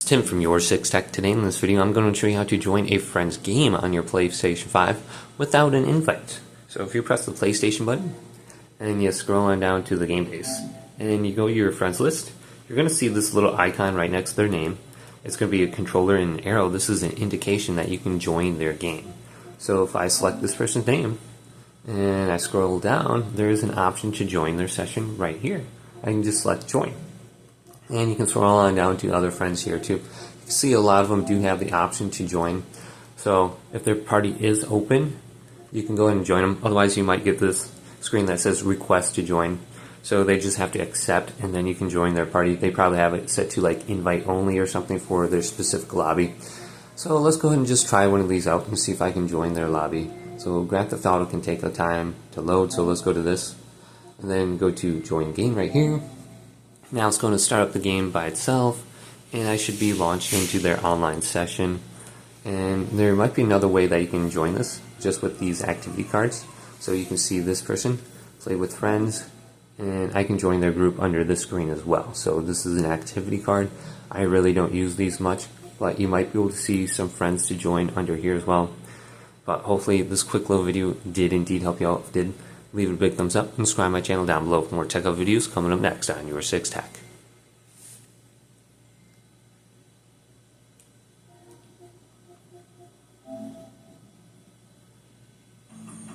It's Tim from YourSixTech. Today in this video I'm going to show you how to join a friend's game on your PlayStation 5 without an invite. So if you press the PlayStation button and then you scroll on down to the game base and then you go to your friends list, you're going to see this little icon right next to their name. It's going to be a controller and an arrow. This is an indication that you can join their game. So if I select this person's name and I scroll down, there is an option to join their session right here. I can just select join. And you can scroll on down to other friends here too. You can see a lot of them do have the option to join. So if their party is open, you can go ahead and join them. Otherwise you might get this screen that says request to join. So they just have to accept and then you can join their party. They probably have it set to like invite only or something for their specific lobby. So let's go ahead and just try one of these out and see if I can join their lobby. So Grand Theft Auto can take the time to load, so let's go to this. And then go to join game right here. Now it's going to start up the game by itself, and I should be launched into their online session. And there might be another way that you can join this, just with these activity cards. So you can see this person, play with friends, and I can join their group under this screen as well. So this is an activity card. I really don't use these much, but you might be able to see some friends to join under here as well. But hopefully this quick little video did indeed help you out. If it did, leave it a big thumbs up and subscribe to my channel down below for more tech videos coming up next on YourSixTech.